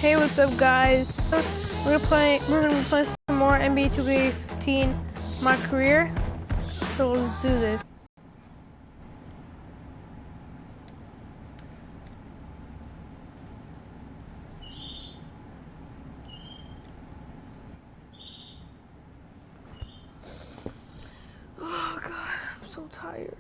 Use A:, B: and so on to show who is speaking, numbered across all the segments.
A: Hey, what's up, guys? We're gonna be playing some more NBA2k15 my career. So let's do this. Oh god, I'm so tired.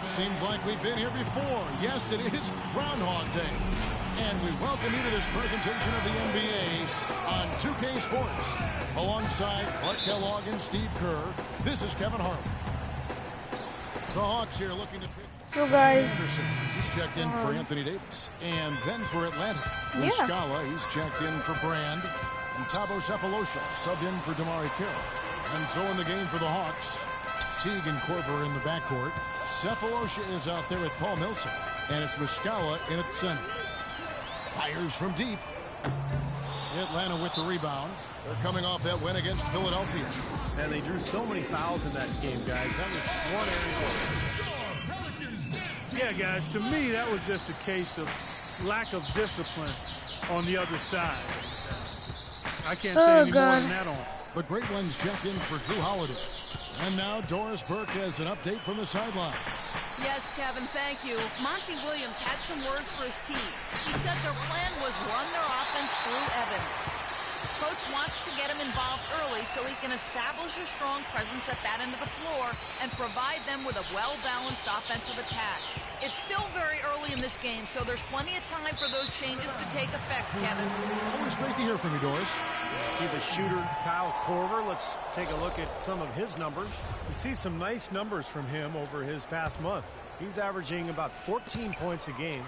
B: Seems like we've been here before. Yes, it is Groundhog Day. And we welcome you to this presentation of the NBA on 2K Sports. Alongside Clark Kellogg and Steve Kerr, this is Kevin Harlan. The Hawks here looking to pick
A: So guys,
B: Anderson. He's checked in for Anthony Davis. And then for Atlanta, Muscala, he's checked in for Brand. And Thabo Sefolosha subbed in for Damari Carroll. And so in the game for the Hawks, Teague and Korver in the backcourt. Sefolosha is out there with Paul Millsap, and it's Muscala in at center. Fires from deep. Atlanta with the rebound. They're coming off that win against Philadelphia.
C: And they drew so many fouls in that game, guys. That was one area.
D: Yeah, guys, to me, that was just a case of lack of discipline on the other side. I can't say any more than that on it.
B: The great ones check in for Drew Holiday. And now Doris Burke has an update from the sidelines.
E: Yes, Kevin, thank you. Monty Williams had some words for his team. He said their plan was run their offense through Evans. Coach wants to get him involved early so he can establish a strong presence at that end of the floor and provide them with a well-balanced offensive attack. It's still very early in this game, so there's plenty of time for those changes to take effect, Kevin.
B: Always great to hear from you, Doris.
C: See the shooter, Kyle Korver. Let's take a look at some of his numbers. You see some nice numbers from him over his past month. He's averaging about 14 points a game,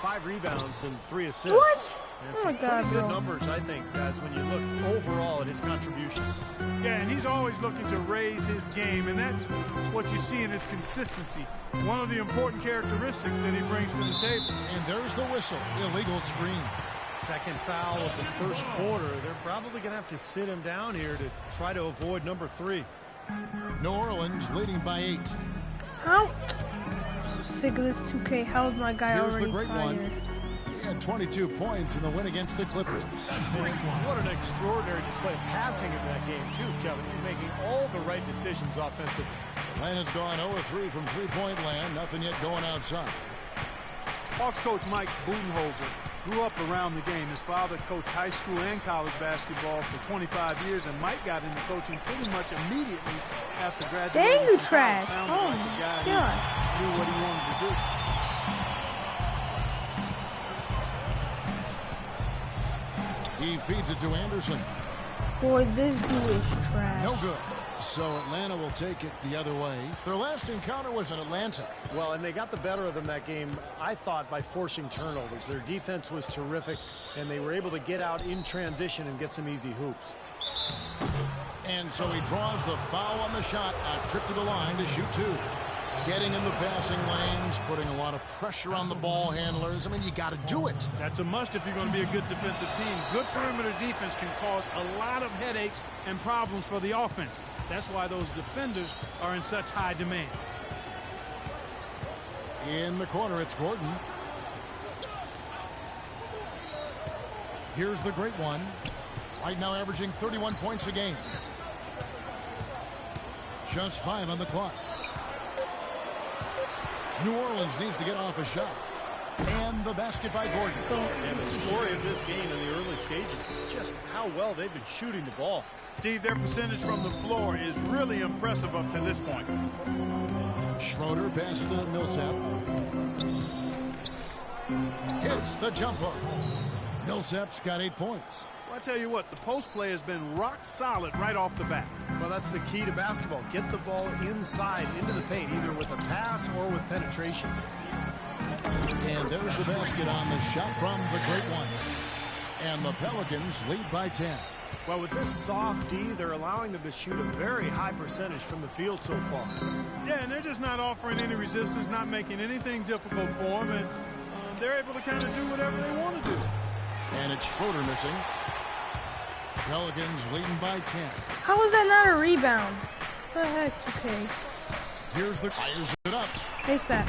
C: 5 rebounds, and 3 assists.
A: What?
C: And some pretty good numbers, I think, guys, when you look overall at his contributions.
D: Yeah, and he's always looking to raise his game, and that's what you see in his consistency. One of the important characteristics that he brings to the table.
B: And there's the whistle. Illegal screen.
C: Second foul of the first quarter. They're probably going to have to sit him down here to try to avoid number 3.
B: New Orleans leading by 8.
A: How? I'm so sick of this 2K. How's my guy
B: Here's
A: already
B: the great
A: fired?
B: one. He had 22 points in the win against the Clippers.
C: What an extraordinary display of passing in that game, too, Kevin. You're making all the right decisions offensively.
B: Atlanta's gone 0-3 from three-point land. Nothing yet going outside.
F: Hawks coach Mike Budenholzer grew up around the game. His father coached high school and college basketball for 25 years, and Mike got into coaching pretty much immediately after graduating.
A: Dang, you
F: from
A: trash.
F: college.
A: Oh,
F: Sounded like a guy
A: God.
F: who knew what he wanted to do.
B: He feeds it to Anderson.
A: Boy, this dude is trash.
B: No good. So Atlanta will take it the other way. Their last encounter was in Atlanta.
C: Well, and they got the better of them that game, I thought, by forcing turnovers. Their defense was terrific, and they were able to get out in transition and get some easy hoops.
B: And so he draws the foul on the shot. A trip to the line to shoot 2. Getting in the passing lanes, putting a lot of pressure on the ball handlers. I mean, you got to do it.
D: That's a must if you're going to be a good defensive team. Good perimeter defense can cause a lot of headaches and problems for the offense. That's why those defenders are in such high demand.
B: In the corner, it's Gordon. Here's the great one. Right now averaging 31 points a game. Just 5 on the clock. New Orleans needs to get off a shot. And the basket by Gordon.
C: And the story of this game in the early stages is just how well they've been shooting the ball.
D: Steve, their percentage from the floor is really impressive up to this point.
B: Schroeder past to Millsap. Hits the jump hook. Millsap's got 8 points.
D: Well, I tell you what, the post play has been rock solid right off the bat.
C: Well, that's the key to basketball. Get the ball inside, into the paint, either with a pass or with penetration.
B: And there's the basket on the shot from the great one. And the Pelicans lead by 10.
C: Well, with this soft D, they're allowing them to shoot a very high percentage from the field so far.
F: Yeah, and they're just not offering any resistance, not making anything difficult for them, and they're able to kind of do whatever they want to do.
B: And it's Schroeder missing. Pelicans leading by 10.
A: How is that not a rebound? What the heck? Okay.
B: Here's the fires it up.
A: Take that.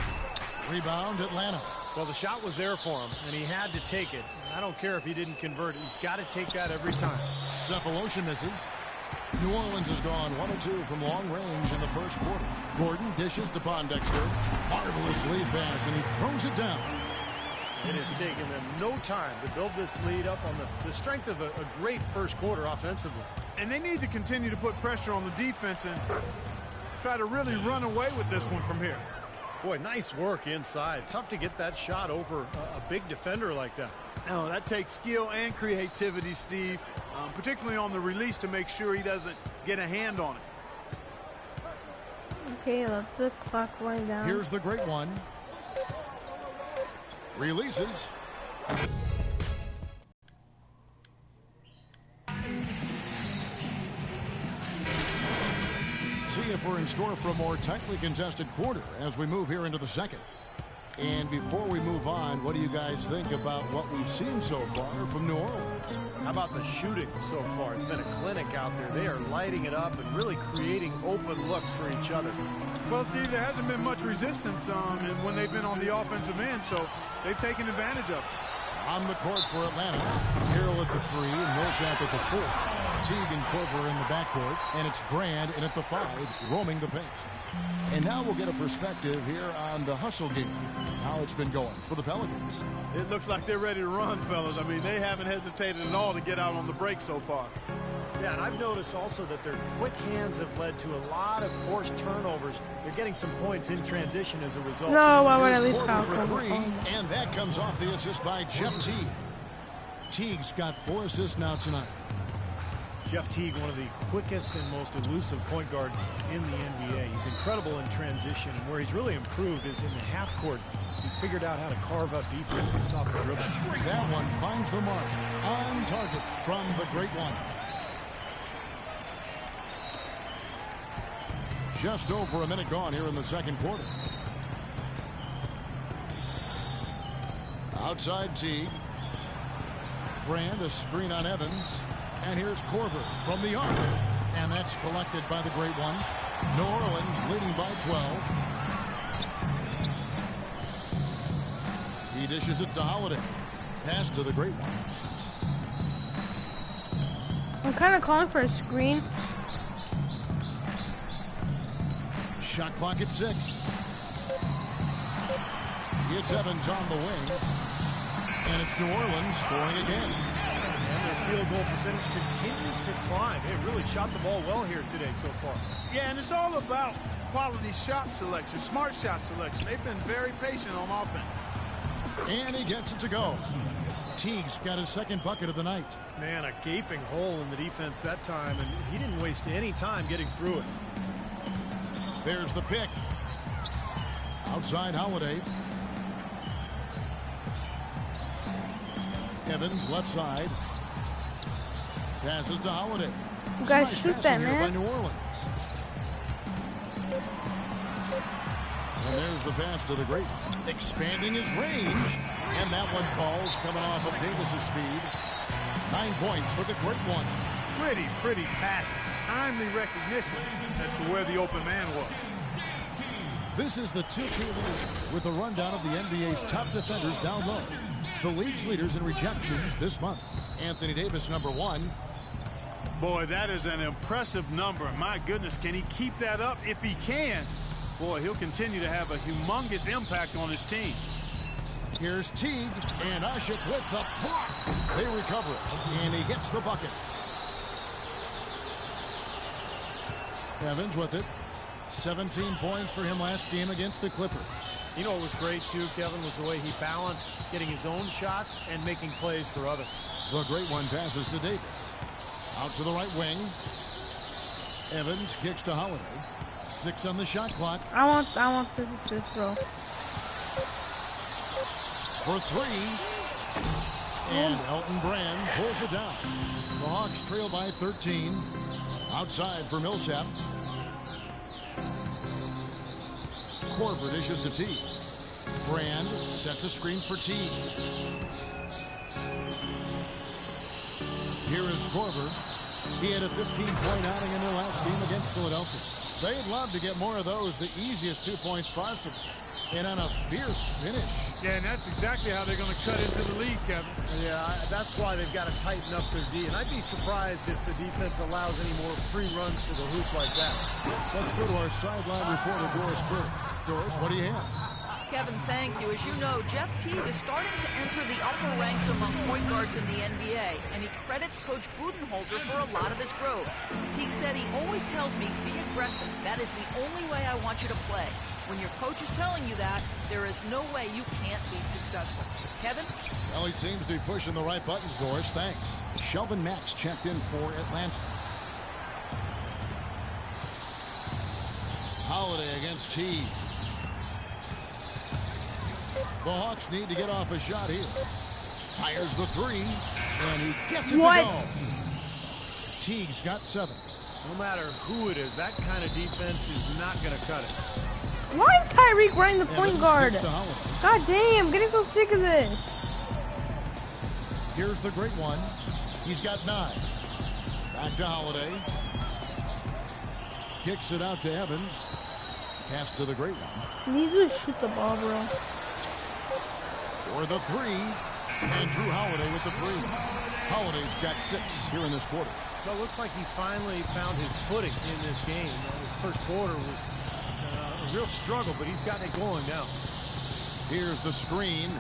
B: Rebound, Atlanta.
C: Well, the shot was there for him, and he had to take it. I don't care if he didn't convert it. He's got to take that every time.
B: Cephalosha misses. New Orleans has gone 1 of 2 from long range in the first quarter. Gordon dishes to Pondexter. Marvelous lead pass, and he throws it down.
C: It has taken them no time to build this lead up on the strength of a great first quarter offensively.
F: And they need to continue to put pressure on the defense and try to really run away with this one from here.
C: Boy, nice work inside. Tough to get that shot over a big defender like that.
F: No, that takes skill and creativity, Steve, particularly on the release to make sure he doesn't get a hand on it.
A: Okay, let the clock wind down.
B: Here's the great one. Releases. See if we're in store for a more tightly contested quarter as we move here into the second. And before we move on, what do you guys think about what we've seen so far from New Orleans?
C: How about the shooting so far? It's been a clinic out there. They are lighting it up and really creating open looks for each other.
F: Well, Steve, there hasn't been much resistance when they've been on the offensive end, so they've taken advantage of it.
B: On the court for Atlanta, Harrell at the 3 and Millsap at the 4. Teague and Corver in the backcourt, and it's Brand in at the 5, roaming the paint. And now we'll get a perspective here on the hustle game, how it's been going for the Pelicans.
F: It looks like they're ready to run, fellas. I mean, they haven't hesitated at all to get out on the break so far.
C: Yeah, and I've noticed also that their quick hands have led to a lot of forced turnovers. They're getting some points in transition as a result.
A: No, why would I
B: Here's
A: leave
B: Corver
A: foul?
B: for 3, and that comes off the assist by Jeff Teague. Teague's got 4 assists now tonight.
C: Jeff Teague, one of the quickest and most elusive point guards in the NBA. He's incredible in transition, and where he's really improved is in the half court. He's figured out how to carve up defenses off the dribble.
B: That one finds the mark. On target from the great one. Just over a minute gone here in the second quarter. Outside Teague. Brand, a screen on Evans. And here's Corver from the arc. And that's collected by the great one. New Orleans leading by 12. He dishes it to Holiday. Pass to the great one.
A: I'm kind of calling for a screen.
B: Shot clock at 6. It's Evans on the wing. And it's New Orleans scoring again.
C: And their field goal percentage continues to climb. They really shot the ball well here today so far.
F: Yeah, and it's all about quality shot selection, smart shot selection. They've been very patient on offense.
B: And he gets it to go. Teague's got his second bucket of the night.
C: Man, a gaping hole in the defense that time, and he didn't waste any time getting through it.
B: There's the pick. Outside Holiday. Evans left side. Passes to Holiday.
A: You guys
B: Nice
A: shoot
B: passing
A: that,
B: here by
A: man.
B: New Orleans. And there's the pass to the great one. Expanding his range. And that one falls coming off of Davis's speed. 9 points for the great one.
F: Pretty passing. Timely recognition as to where the open man was.
B: This is the 2K League with a rundown of the NBA's top defenders down low. The league's leaders in rejections this month. Anthony Davis, number 1.
F: Boy, that is an impressive number. My goodness, can he keep that up? If he can, boy, he'll continue to have a humongous impact on his team.
B: Here's Teague, and Ashik with the block. They recover it, and he gets the bucket. Evans with it. 17 points for him last game against the Clippers.
C: You know what was great, too, Kevin, was the way he balanced getting his own shots and making plays for others.
B: The great one passes to Davis. Out to the right wing. Evans kicks to Holiday. 6 on the shot clock.
A: I want this assist, bro.
B: For 3. And Elton Brand pulls it down. The Hawks trail by 13. Outside for Millsap. Korver dishes to T. Brand sets a screen for T. Here is Korver. He had a 15-point outing in their last game against Philadelphia. They'd love to get more of those, the easiest 2 points possible. And on a fierce finish.
F: Yeah, and that's exactly how they're going to cut into the lead, Kevin.
C: Yeah, that's why they've got to tighten up their D. And I'd be surprised if the defense allows any more free runs to the hoop like that.
B: Let's go to our sideline reporter, Doris Burke. Doris, what do you have?
E: Kevin, thank you. As you know, Jeff Teague is starting to enter the upper ranks among point guards in the NBA, and he credits Coach Budenholzer for a lot of his growth. Teague said he always tells me, be aggressive. That is the only way I want you to play. When your coach is telling you that, there is no way you can't be successful. Kevin?
B: Well, he seems to be pushing the right buttons, Doris. Thanks. Shelvin Max checked in for Atlanta. Holiday against Teague. The Hawks need to get off a shot here. Fires the three, and he gets it to go. Teague's got 7.
C: No matter who it is, that kind of defense is not going to cut it.
A: Why is Tyreek running the point guard? God damn, I'm getting so sick of this.
B: Here's the great one. He's got 9. Back to Holiday. Kicks it out to Evans. Pass to the great one.
A: He needs to shoot the ball, bro.
B: For the 3. And Drew Holiday with the 3. Holiday's got 6 here in this quarter.
C: Well, it looks like he's finally found his footing in this game. His first quarter was a real struggle, but he's gotten it going now.
B: Here's the screen.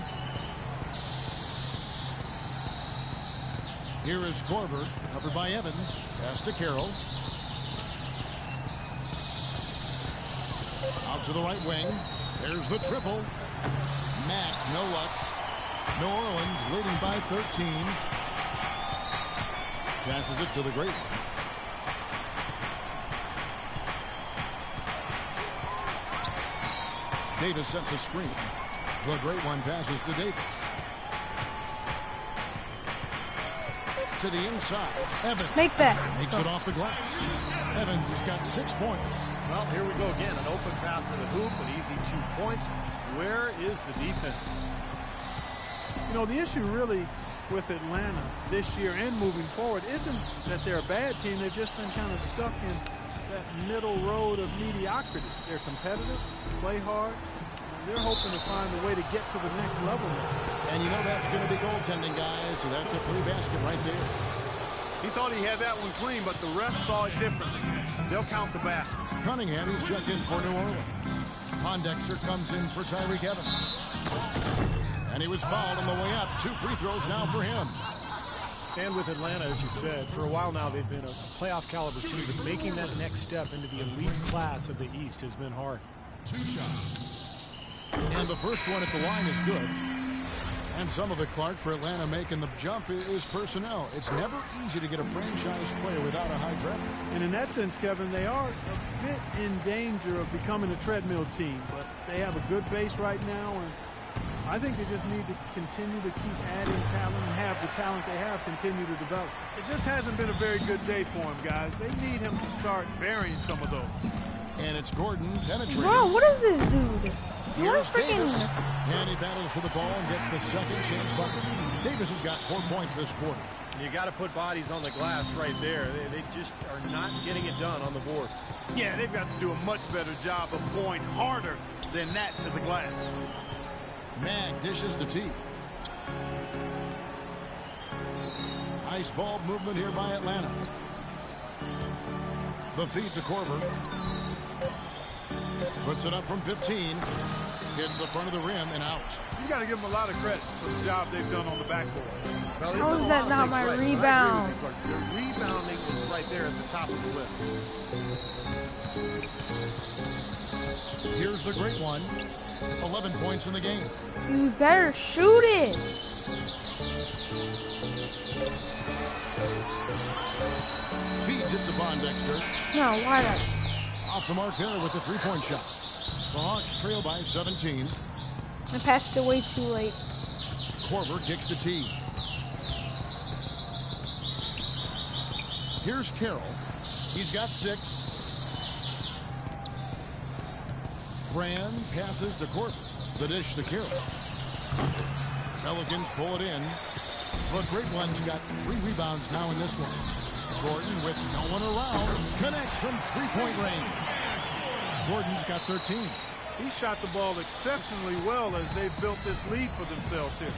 B: Here is Korver, covered by Evans. Pass to Carroll. Out to the right wing. There's the triple. Mack, no luck. New Orleans leading by 13. Passes it to the great one. Davis sets a screen. The great one passes to Davis. To the inside. Evans
A: Make that.
B: makes it off the glass. Evans has got 6 points.
C: Well, here we go again. An open path to the hoop, an easy 2 points. Where is the defense?
F: You know, the issue really with Atlanta this year and moving forward isn't that they're a bad team. They've just been kind of stuck in that middle road of mediocrity. They're competitive, play hard. They're hoping to find a way to get to the next level.
B: And you know that's going to be goaltending, guys. So that's a free basket right there.
F: He thought he had that one clean, but the ref saw it differently. They'll count the basket.
B: Cunningham is checked in for New Orleans. Pondexter comes in for Tyreek Evans. And he was fouled on the way up. 2 free throws now for him.
C: And with Atlanta, as you said, for a while now they've been a playoff caliber team, but making that next step into the elite class of the East has been hard.
B: 2 shots. And the first one at the line is good. And some of it, Clark, for Atlanta making the jump is personnel. It's never easy to get a franchise player without a high draft pick.
F: And in that sense, Kevin, they are a bit in danger of becoming a treadmill team, but they have a good base right now, and I think they just need to continue to keep adding talent and have the talent they have continue to develop. It just hasn't been a very good day for him, guys. They need him to start burying some of those.
B: And it's Gordon penetrating.
A: Bro, what is this dude?
B: Here's Davis. And he battles for the ball and gets the second chance bucket. Davis has got 4 points this quarter.
C: You got to put bodies on the glass right there. They just are not getting it done on the boards.
F: Yeah, they've got to do a much better job of going harder than that to the glass.
B: Mag dishes to T. Nice ball movement here by Atlanta. The feed to Korver. Puts it up from 15. Hits the front of the rim and out.
F: You got to give them a lot of credit for the job they've done on the backboard.
C: Well,
A: How is that not my rebound?
C: Their rebounding is right there at the top of the list.
B: Here's the great one. 11 points in the game.
A: You better shoot it.
B: Feeds it to Pondexter.
A: No, why not?
B: Off the mark there with the 3-point shot. The Hawks trail by 17.
A: I passed it way too late.
B: Korver kicks to T. Here's Carroll. He's got 6. Brand passes to Corver. The dish to Carroll. Pelicans pull it in. The Great Ones got 3 rebounds now in this one. Gordon with no one around connects from three-point range. Gordon's got 13.
F: He shot the ball exceptionally well as they've built this lead for themselves here.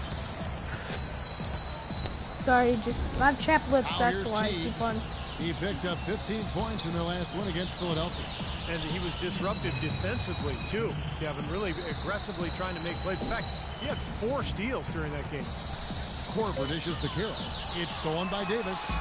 A: Sorry, just a lot of chapped lips.
B: Now
A: That's
B: here's
A: why I
B: Teague.
A: keep on.
B: He picked up 15 points in their last win against Philadelphia.
C: And he was disruptive defensively, too. Kevin really aggressively trying to make plays. In fact, he had 4 steals during that game.
B: Corver dishes to Carroll. It's stolen by Davis.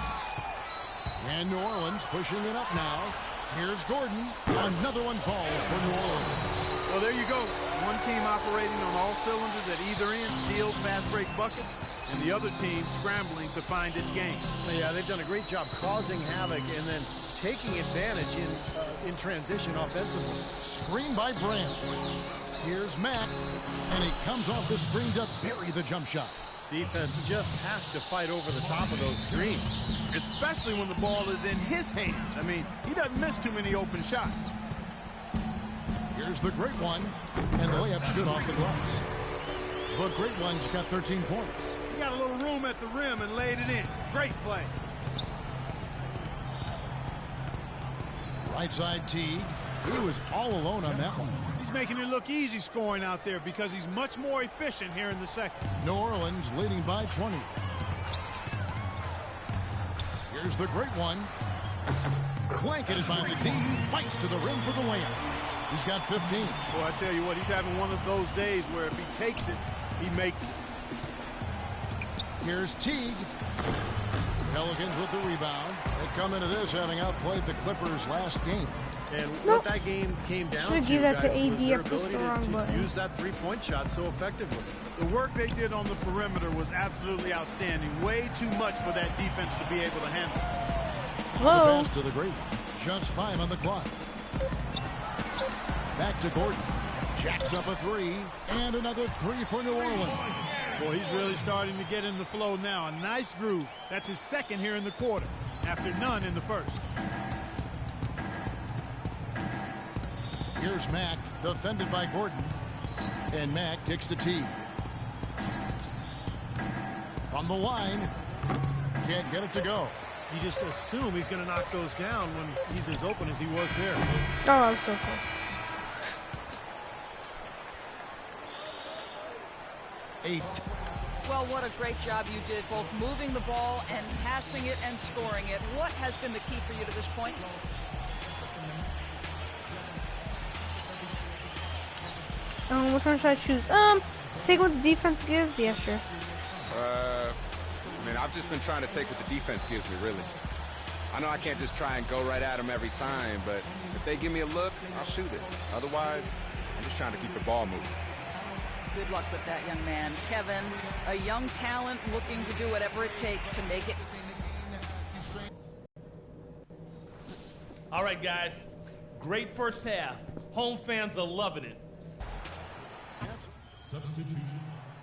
B: And New Orleans pushing it up now. Here's Gordon. Another one falls for New Orleans.
F: Well, there you go. One team operating on all cylinders at either end, steals, fast break buckets, and the other team scrambling to find its game.
C: Yeah, they've done a great job causing havoc and then taking advantage in transition offensively.
B: Screen by Brand. Here's Mack. And he comes off the screen to bury the jump shot.
C: Defense just has to fight over the top of those screens.
F: Especially when the ball is in his hands. I mean, he doesn't miss too many open shots.
B: Here's the Great One. And the layup's good off the glass. The Great One's got 13 points.
F: He got a little room at the rim and laid it in. Great play.
B: Right side Teague. He was all alone on that one.
F: He's making it look easy scoring out there because he's much more efficient here in the second.
B: New Orleans leading by 20. Here's the Great One. Blanketed by the D. Fights to the rim for the layup. He's got 15.
F: Well, I tell you what, he's having one of those days where if he takes it, he makes it.
B: Here's Teague. Pelicans with the rebound. They come into this having outplayed the Clippers last game.
C: And what that game came down
A: Should've
C: to,
A: give that to
C: guys,
A: AD.
C: was their
A: I pressed
C: ability
A: the wrong
C: to
A: button.
C: use that three-point shot so effectively.
F: The work they did on the perimeter was absolutely outstanding. Way too much for that defense to be able to handle.
B: The
A: Whoa.
B: pass to the Great One. Just 5 on the clock. Back to Gordon. Jacks up a 3. And another 3 for New Orleans.
F: Boy, he's really starting to get in the flow now. A nice groove. That's his second here in the quarter, after none in the first.
B: Here's Mack, defended by Gordon. And Mack kicks to Teague. From the line. Can't get it to go.
C: You just assume he's going to knock those down when he's as open as he was there.
A: Oh, I'm so close.
B: Eight.
E: Well, what a great job you did, both moving the ball and passing it and scoring it. What has been the key for you to this point?
A: Which one should I choose? Take what the defense gives? Yeah, sure.
G: I mean, I've just been trying to take what the defense gives me, really. I know I can't just try and go right at them every time, but if they give me a look, I'll shoot it. Otherwise, I'm just trying to keep the ball moving.
E: Good luck with that, young man. Kevin, a young talent looking to do whatever it takes to make it.
H: All right, guys. Great first half. Home fans are loving it.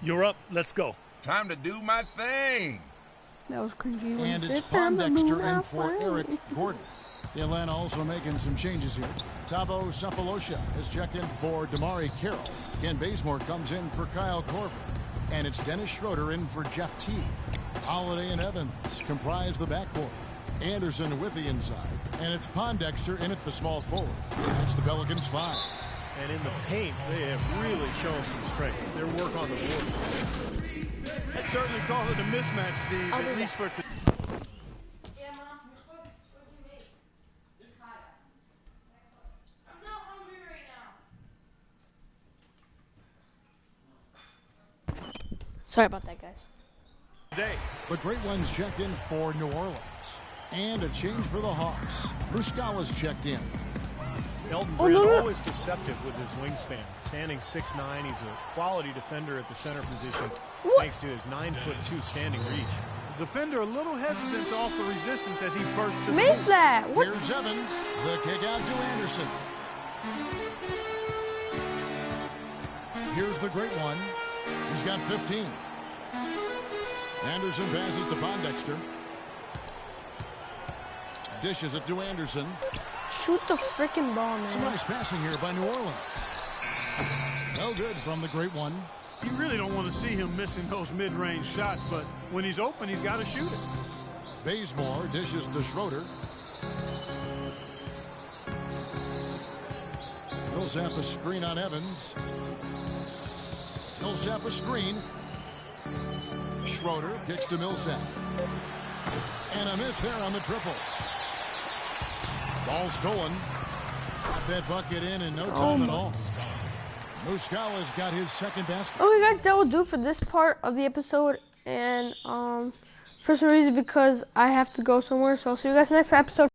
D: You're up. Let's go.
I: Time to do my thing.
A: That was cringy.
B: And it's Pondexter in for Eric Gordon. Atlanta also making some changes here. Thabo Sefolosha has checked in for Damari Carroll. Ken Bazemore comes in for Kyle Korver. And it's Dennis Schroeder in for Jeff Teague. Holiday and Evans comprise the backcourt. Anderson with the inside. And it's Pondexter in at the small forward. That's the Pelicans 5.
C: And in the paint, they have really shown some strength. Their work on the board.
F: I'd certainly call it a mismatch, Steve, at least for today.
A: Yeah, Mom. What you make? I'm not hungry right now. Sorry about that, guys.
F: Today.
B: The Great Ones checked in for New Orleans. And a change for the Hawks. Muscala's checked in.
C: Elton Brand always deceptive with his wingspan. Standing 6'9", he's a quality defender at the center position thanks to his 9'2" standing reach.
F: The defender a little hesitant to offer resistance as he bursts to the
A: Make
F: hoop.
A: that. What?
B: Here's Evans. The kick out to Anderson. Here's the Great One. He's got 15. Anderson passes to Pondexter. Dishes it to Anderson.
A: Shoot the freaking ball,
B: Some
A: man.
B: nice passing here by New Orleans. No good from the great one.
F: You really don't want to see him missing those mid-range shots, but when he's open, he's got to shoot it.
B: Bazemore dishes to Schroeder. Millsap a screen on Evans. Millsap a screen. Schroeder kicks to Millsap. And a miss there on the triple. Ball stolen. Got that bucket in no time at all. Muscala's got his second basket.
A: Okay, guys, that will do for this part of the episode. And for some reason, because I have to go somewhere, so I'll see you guys next episode.